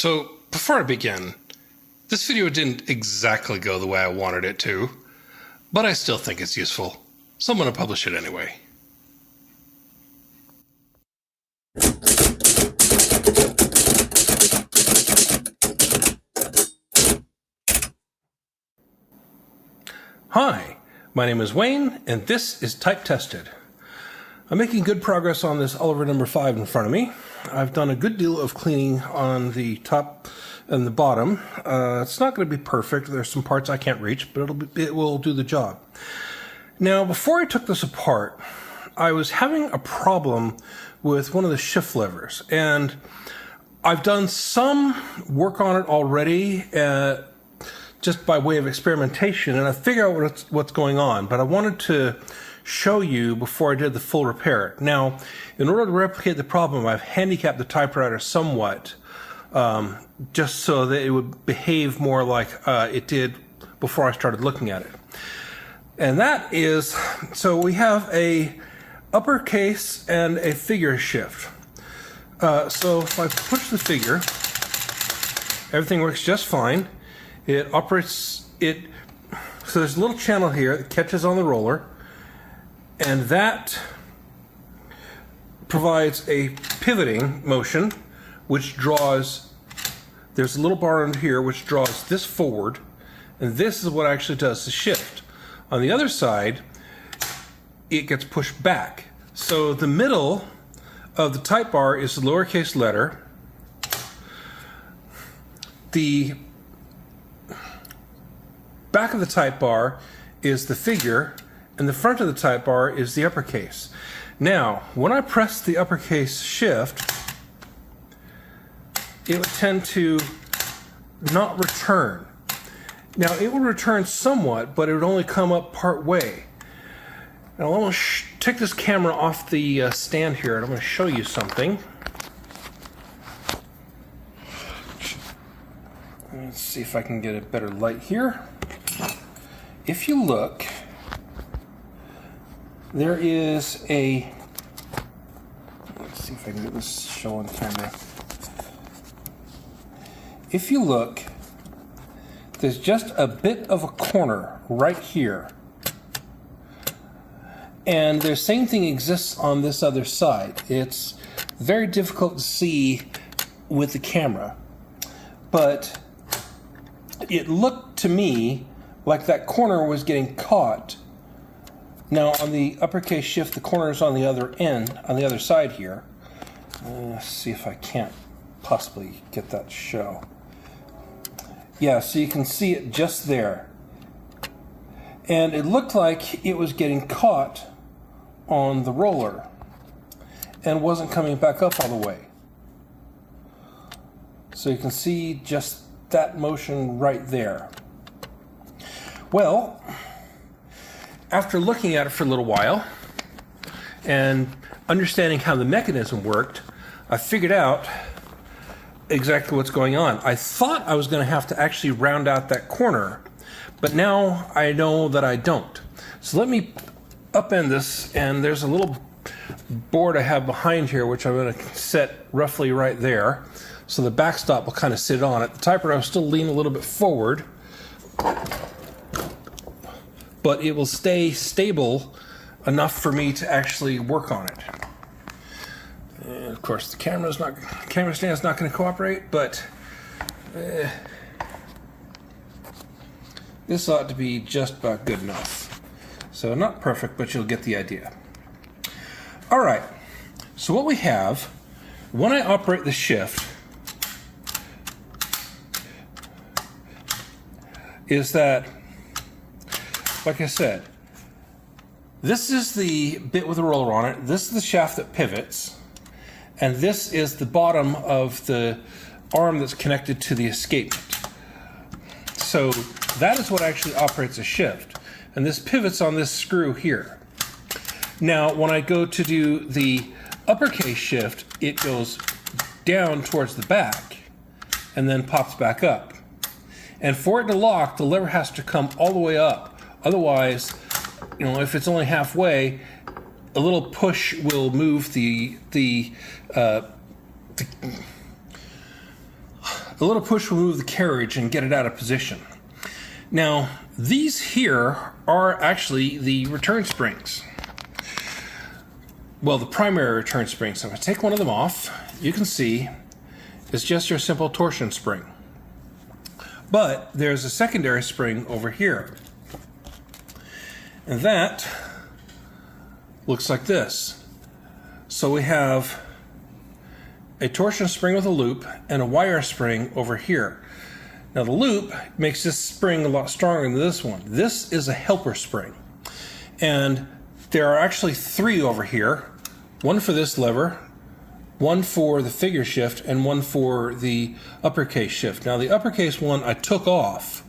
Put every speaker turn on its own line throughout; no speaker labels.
So, before I begin, this video didn't exactly go the way I wanted it to, but I still think it's useful, so I'm going to publish it anyway. Hi, my name is Wayne, and this is Type Tested. I'm making good progress on this Oliver number 5 in front of me. I've done a good deal of cleaning on the top and the bottom. It's not going to be perfect. There's some parts I can't reach, but it will do the job. Now, before I took this apart, I was having a problem with one of the shift levers, and I've done some work on it already, just by way of experimentation, and I figured out what's going on, but I wanted to show you before I did the full repair. Now, in order to replicate the problem, I've handicapped the typewriter somewhat, just so that it would behave more like it did before I started looking at it. And that is, so we have a uppercase and a figure shift. So if I push the figure, everything works just fine. It operates, so there's a little channel here that catches on the roller, and that provides a pivoting motion, which draws, there's a little bar under here which draws this forward, and this is what actually does the shift. On the other side, it gets pushed back. So the middle of the type bar is the lowercase letter. The back of the type bar is the figure, and the front of the type bar is the uppercase. Now, when I press the uppercase shift, it would tend to not return. Now, it would return somewhat, but it would only come up part way. Now, I'm going to take this camera off the stand here, and I'm going to show you something. Let's see if I can get a better light here. If you look, there is a, let's see if I can get this show on camera. If you look, there's just a bit of a corner right here. And the same thing exists on this other side. It's very difficult to see with the camera, but it looked to me like that corner was getting caught. Now on the uppercase shift, the corner is on the other end, on the other side here. Let's see if I can't possibly get that to show. Yeah, so you can see it just there. And it looked like it was getting caught on the roller and wasn't coming back up all the way. So you can see just that motion right there. Well, after looking at it for a little while and understanding how the mechanism worked, I figured out exactly what's going on. I thought I was going to have to actually round out that corner, but now I know that I don't. So let me upend this, and there's a little board I have behind here which I'm going to set roughly right there, so the backstop will kind of sit on it. The typewriter will still lean a little bit forward, but it will stay stable enough for me to actually work on it. And of course, the camera stand's not going to cooperate, but this ought to be just about good enough. So not perfect, but you'll get the idea. All right, so what we have, when I operate the shift, is that, like I said, this is the bit with the roller on it, this is the shaft that pivots, and this is the bottom of the arm that's connected to the escapement. So that is what actually operates a shift, and this pivots on this screw here. Now, when I go to do the uppercase shift, it goes down towards the back and then pops back up. And for it to lock, the lever has to come all the way up. Otherwise, if it's only halfway, a little push will move the A little push will move the carriage and get it out of position. Now, these here are actually the return springs. Well, the primary return spring. So if I take one of them off, you can see it's just your simple torsion spring. But there's a secondary spring over here. And that looks like this. So we have a torsion spring with a loop and a wire spring over here. Now the loop makes this spring a lot stronger than this one. This is a helper spring. And there are actually 3 over here. One for this lever, one for the figure shift, and one for the uppercase shift. Now the uppercase one I took off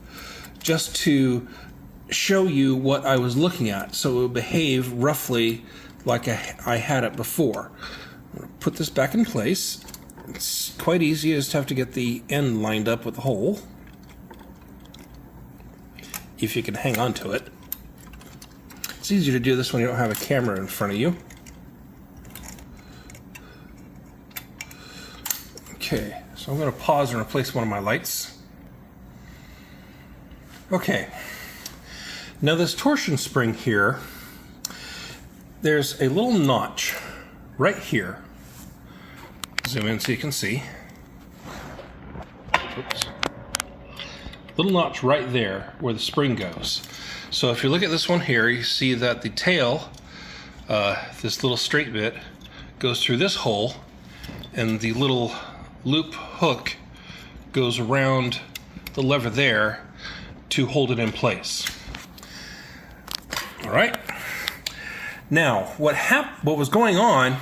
just to show you what I was looking at, so it would behave roughly like I had it before. I'm going to put this back in place. It's quite easy, you just have to get the end lined up with the hole, if you can hang on to it. It's easier to do this when you don't have a camera in front of you. Okay, so I'm going to pause and replace one of my lights. Okay, now this torsion spring here, there's a little notch right here. Zoom in so you can see. Oops. Little notch right there where the spring goes. So if you look at this one here, you see that the tail, this little straight bit, goes through this hole, and the little loop hook goes around the lever there to hold it in place. All right. Now, what was going on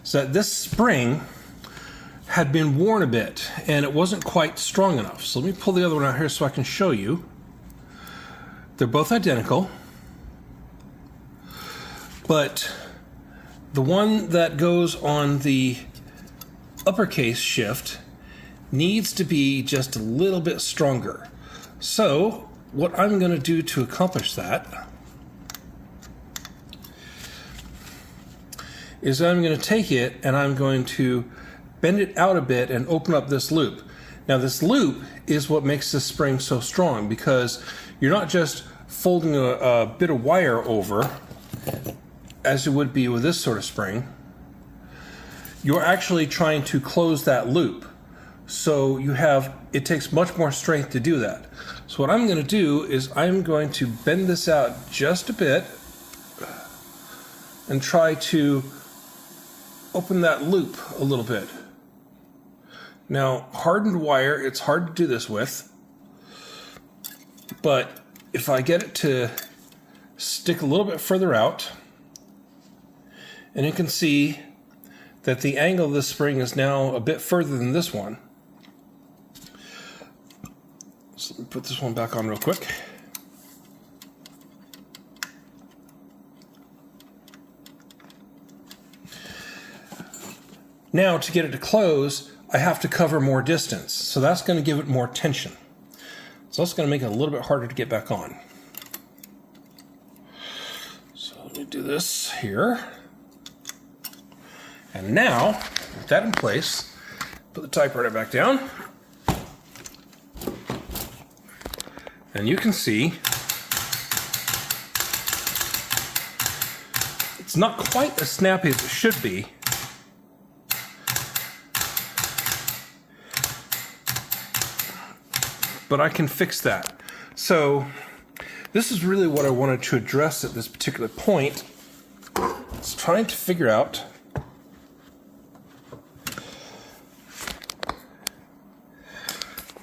is that this spring had been worn a bit and it wasn't quite strong enough. So let me pull the other one out here so I can show you. They're both identical, but the one that goes on the uppercase shift needs to be just a little bit stronger. So what I'm going to do to accomplish that is I'm going to take it and I'm going to bend it out a bit and open up this loop. Now this loop is what makes this spring so strong, because you're not just folding a bit of wire over as you would be with this sort of spring. You're actually trying to close that loop. So it takes much more strength to do that. So what I'm going to do is I'm going to bend this out just a bit and try to open that loop a little bit. Now, hardened wire, it's hard to do this with, but if I get it to stick a little bit further out, and you can see that the angle of this spring is now a bit further than this one. So let me put this one back on real quick. Now, to get it to close, I have to cover more distance, so that's going to give it more tension. So that's going to make it a little bit harder to get back on. So let me do this here. And now, with that in place, put the typewriter back down. And you can see it's not quite as snappy as it should be. But I can fix that. So this is really what I wanted to address at this particular point. It's trying to figure out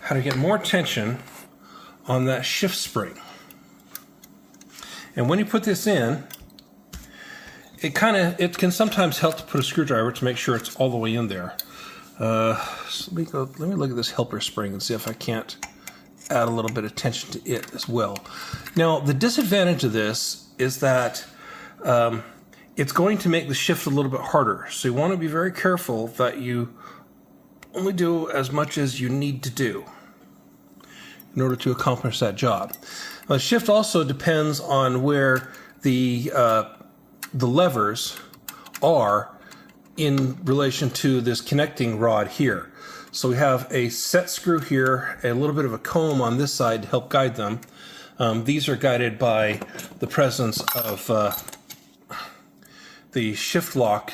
how to get more tension on that shift spring. And when you put this in, it can sometimes help to put a screwdriver to make sure it's all the way in there. So let me look at this helper spring and see if I can't add a little bit of tension to it as well. Now, the disadvantage of this is that it's going to make the shift a little bit harder. So you want to be very careful that you only do as much as you need to do in order to accomplish that job. Now, the shift also depends on where the levers are in relation to this connecting rod here. So we have a set screw here, a little bit of a comb on this side to help guide them. These are guided by the presence of the shift lock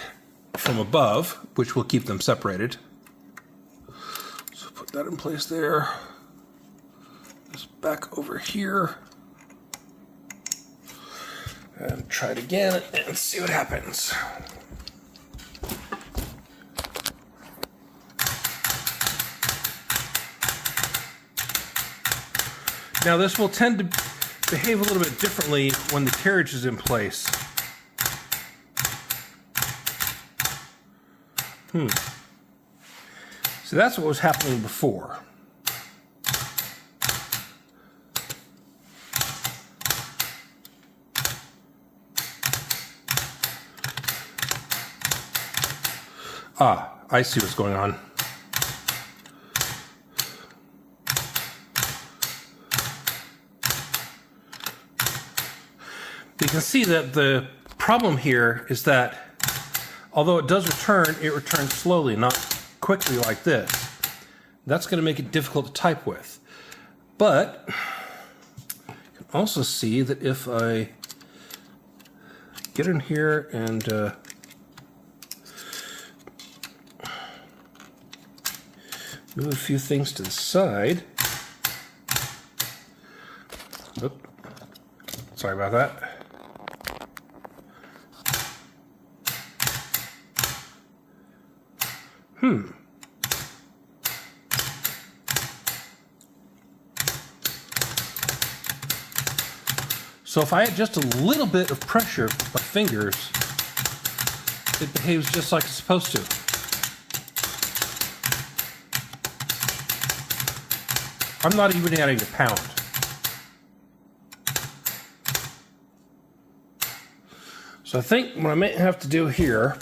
from above, which will keep them separated. So put that in place there. This back over here. And try it again and see what happens. Now this will tend to behave a little bit differently when the carriage is in place. So that's what was happening before. Ah, I see what's going on. You can see that the problem here is that although it does return, it returns slowly, not quickly like this. That's going to make it difficult to type with. But you can also see that if I get in here and move a few things to the side. Oop. Sorry about that. So if I add just a little bit of pressure with my fingers, it behaves just like it's supposed to. I'm not even adding a pound. So I think what I may have to do here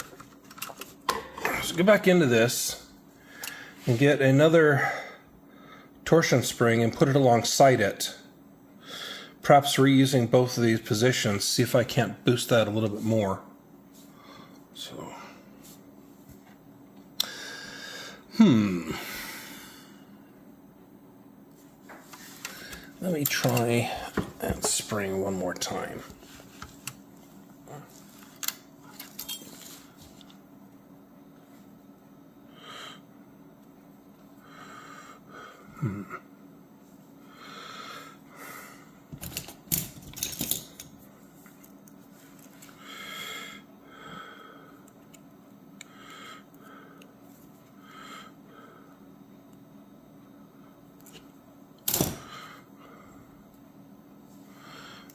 is go back into this and get another torsion spring and put it alongside it. Perhaps reusing both of these positions, see if I can't boost that a little bit more. So, let me try that spring one more time.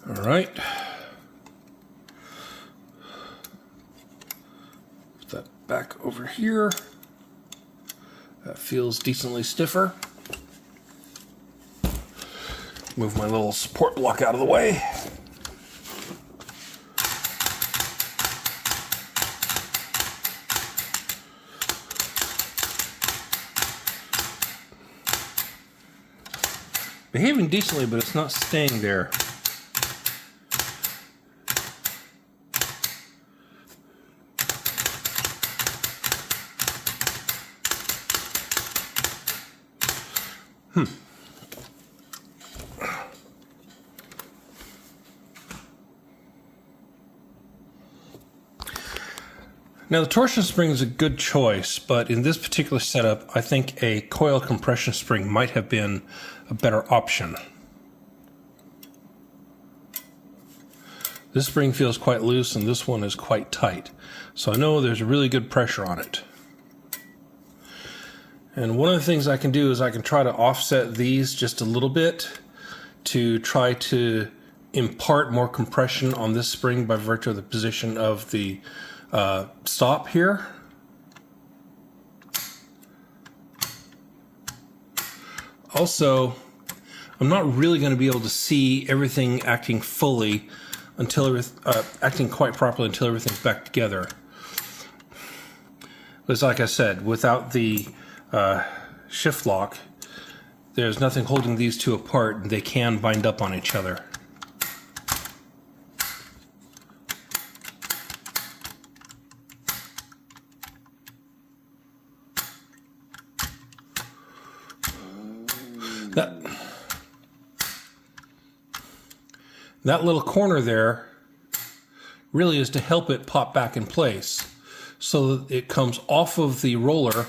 All right. Put that back over here. That feels decently stiffer. Move my little support block out of the way. Behaving decently, but it's not staying there. Now the torsion spring is a good choice, but in this particular setup, I think a coil compression spring might have been a better option. This spring feels quite loose and this one is quite tight. So I know there's really good pressure on it. And one of the things I can do is I can try to offset these just a little bit to try to impart more compression on this spring by virtue of the position of the stop here. Also, I'm not really going to be able to see everything acting fully until acting quite properly until everything's back together. Because like I said, without the shift lock, there's nothing holding these two apart, and they can bind up on each other. That little corner there really is to help it pop back in place so that it comes off of the roller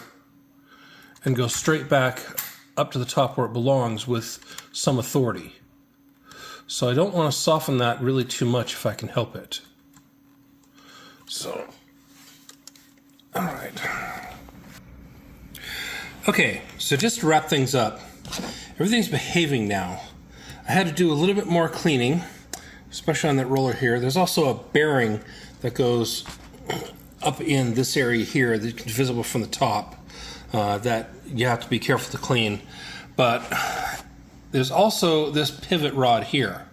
and goes straight back up to the top where it belongs with some authority. So I don't want to soften that really too much if I can help it. So, all right. Okay, so just to wrap things up, everything's behaving now. I had to do a little bit more cleaning, especially on that roller here. There's also a bearing that goes up in this area here that's visible from the top that you have to be careful to clean. But there's also this pivot rod here.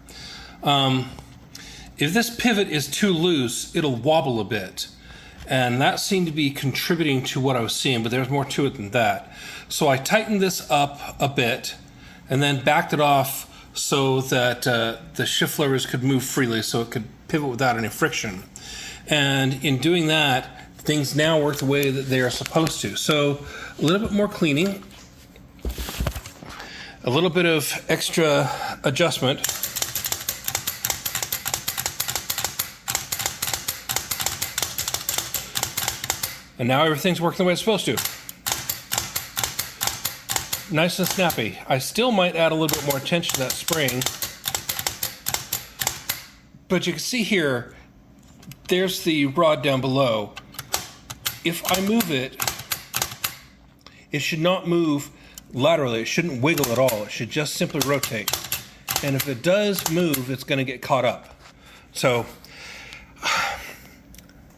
If this pivot is too loose, it'll wobble a bit. And that seemed to be contributing to what I was seeing, but there's more to it than that. So I tightened this up a bit and then backed it off so that the shift levers could move freely so it could pivot without any friction. And in doing that, things now work the way that they are supposed to. So a little bit more cleaning, a little bit of extra adjustment. And now everything's working the way it's supposed to. Nice and snappy. I still might add a little bit more tension to that spring. But you can see here, there's the rod down below. If I move it, it should not move laterally. It shouldn't wiggle at all. It should just simply rotate. And if it does move, it's going to get caught up. So,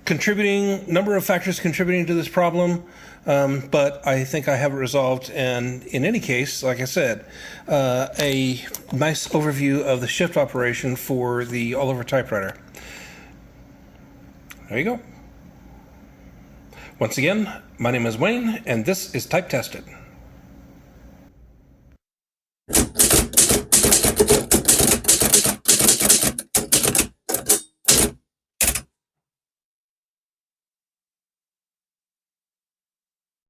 number of factors contributing to this problem, but I think I have it resolved. And in any case, like I said, a nice overview of the shift operation for the all-over typewriter. There you go. Once again, my name is Wayne, and this is Type Tested.